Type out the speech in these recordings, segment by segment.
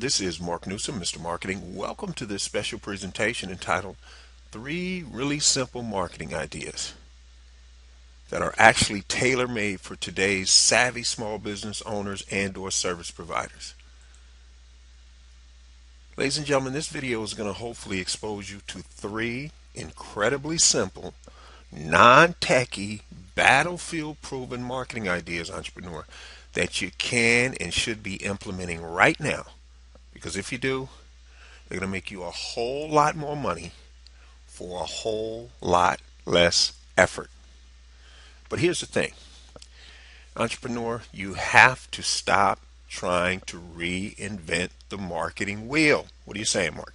This is Mark Newsom, Mr. Marketing. Welcome to this special presentation entitled 3 Really Simple Marketing Ideas that are actually tailor-made for today's savvy small business owners and/or service providers. Ladies and gentlemen, this video is going to hopefully expose you to 3 incredibly simple, non-techy, battlefield-proven marketing ideas, entrepreneur, that you can and should be implementing right now. Because if you do, they're going to make you a whole lot more money for a whole lot less effort. But here's the thing, entrepreneur, you have to stop trying to reinvent the marketing wheel. What are you saying, Mark?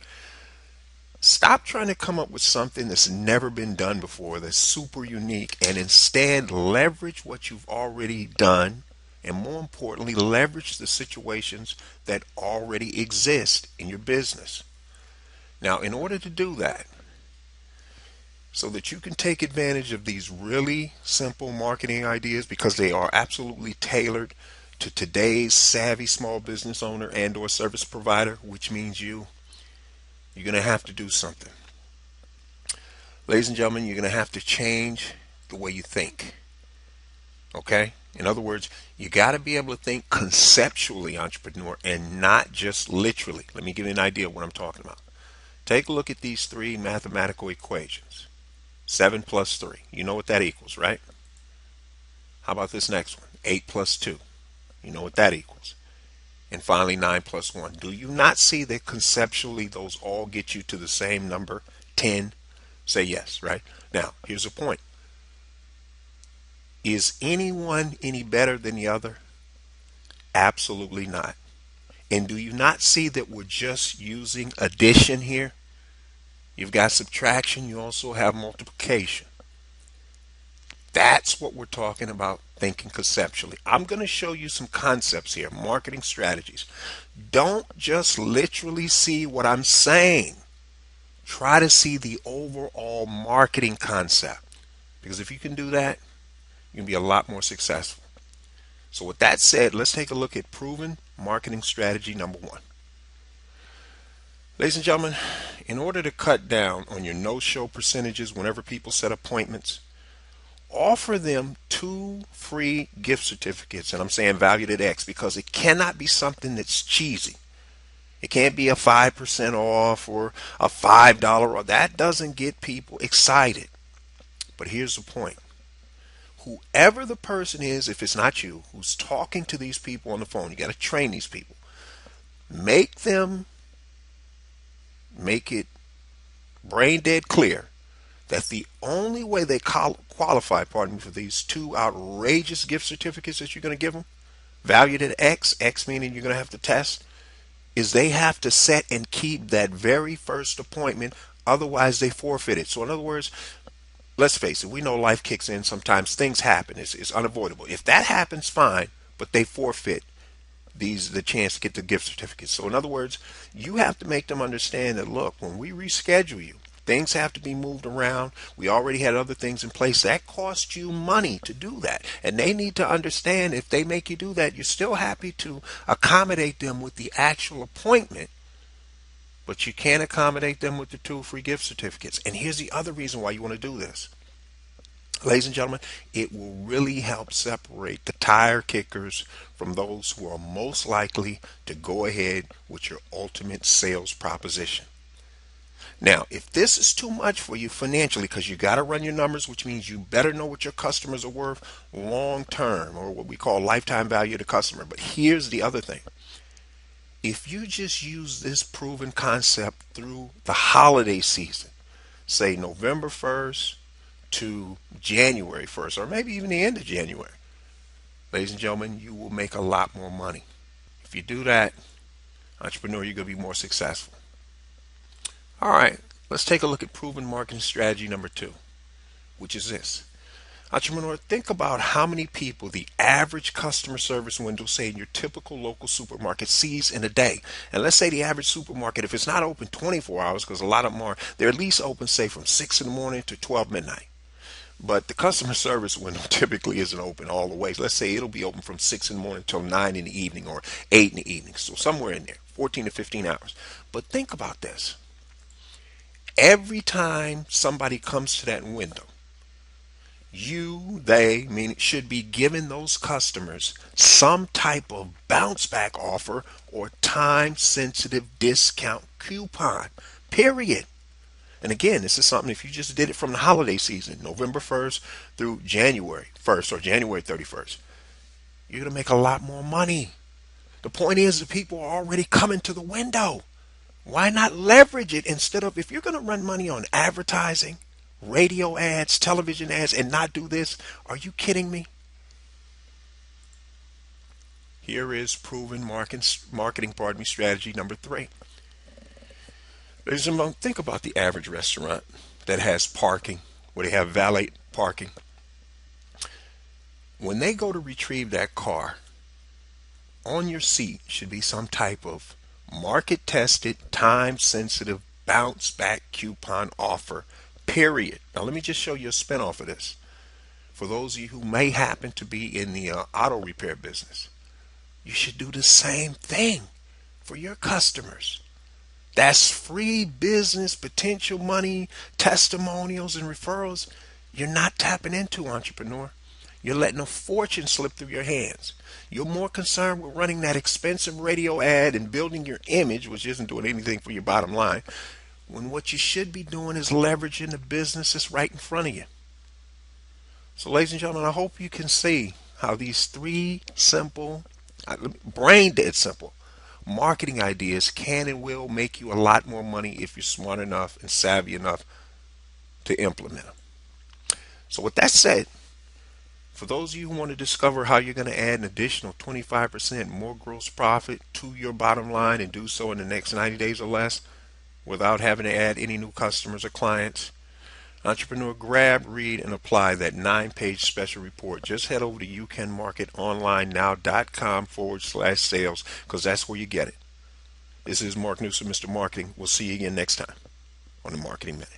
Stop trying to come up with something that's never been done before, that's super unique, and instead leverage what you've already done, and more importantly, leverage the situations that already exist in your business. Now, in order to do that, so that you can take advantage of these really simple marketing ideas, because they are absolutely tailored to today's savvy small business owner and or service provider, which means you're going to have to do something. Ladies and gentlemen, you're going to have to change the way you think. Okay? In other words, you got to be able to think conceptually, entrepreneur, and not just literally. Let me give you an idea of what I'm talking about. Take a look at these 3 mathematical equations. 7 plus 3. You know what that equals, right? How about this next one? 8 plus 2. You know what that equals. And finally, 9 plus 1. Do you not see that conceptually those all get you to the same number, 10? Say yes, right? Now, here's the point. Is anyone any better than the other? Absolutely not. And do you not see that we're just using addition here? You've got subtraction, you also have multiplication. That's what we're talking about, thinking conceptually. I'm going to show you some concepts here, marketing strategies. Don't just literally see what I'm saying. Try to see the overall marketing concept. Because if you can do that, you can be a lot more successful. So with that said, let's take a look at proven marketing strategy number 1. Ladies and gentlemen, in order to cut down on your no-show percentages whenever people set appointments, offer them 2 free gift certificates, and I'm saying valued at X because it cannot be something that's cheesy. It can't be a 5% off or a $5 off. That doesn't get people excited. But here's the point. Whoever the person is, if it's not you, who's talking to these people on the phone, you got to train these people. Make it brain dead clear that the only way they qualify, for these 2 outrageous gift certificates that you're going to give them, valued at X meaning you're going to have to test, is they have to set and keep that very first appointment, otherwise they forfeit it. So in other words, let's face it, we know life kicks in, sometimes things happen, it's unavoidable. If that happens, fine, but they forfeit the chance to get the gift certificate. So in other words, you have to make them understand that, look, when we reschedule you, things have to be moved around. We already had other things in place. That costs you money to do that. And they need to understand if they make you do that, you're still happy to accommodate them with the actual appointment, but you can't accommodate them with the 2 free gift certificates. And here's the other reason why you want to do this. Ladies and gentlemen, it will really help separate the tire kickers from those who are most likely to go ahead with your ultimate sales proposition. Now, if this is too much for you financially, because you got to run your numbers, which means you better know what your customers are worth long term, or what we call lifetime value of the customer. But here's the other thing. If you just use this proven concept through the holiday season, say November 1st to January 1st, or maybe even the end of January, ladies and gentlemen, you will make a lot more money. If you do that, entrepreneur, you're going to be more successful. All right, let's take a look at proven marketing strategy number 2, which is this. Entrepreneur, think about how many people the average customer service window, say in your typical local supermarket, sees in a day. And let's say the average supermarket, if it's not open 24 hours, because a lot of them are, they're at least open, say, from 6 in the morning to 12 midnight. But the customer service window typically isn't open all the way. Let's say it'll be open from 6 in the morning till 9 in the evening or 8 in the evening. So somewhere in there, 14 to 15 hours. But think about this. Every time somebody comes to that window, they should be giving those customers some type of bounce back offer or time sensitive discount coupon. Period. And again, this is something if you just did it from the holiday season, November 1st through January 1st or January 31st, you're going to make a lot more money. The point is, the people are already coming to the window. Why not leverage it instead of, if you're going to run money on advertising, radio ads, television ads, and not do this? Are you kidding me? Here is proven marketing strategy number 3. Ladies and gentlemen, think about the average restaurant that has parking, where they have valet parking. When they go to retrieve that car, on your seat should be some type of market tested, time sensitive bounce back coupon offer. Period. Now, let me just show you a spin off of this. For those of you who may happen to be in the auto repair business, you should do the same thing for your customers. That's free business, potential money, testimonials, and referrals you're not tapping into, entrepreneur. You're letting a fortune slip through your hands. You're more concerned with running that expensive radio ad and building your image, which isn't doing anything for your bottom line, when what you should be doing is leveraging the business that's right in front of you. So, ladies and gentlemen, I hope you can see how these 3 simple, brain dead simple, marketing ideas can and will make you a lot more money if you're smart enough and savvy enough to implement them. So, with that said, for those of you who want to discover how you're going to add an additional 25% more gross profit to your bottom line and do so in the next 90 days or less without having to add any new customers or clients, entrepreneur, grab, read, and apply that 9-page special report. Just head over to youcanmarketonlinenow.com/sales because that's where you get it. This is Mark Newsom, Mr. Marketing. We'll see you again next time on the Marketing Minute.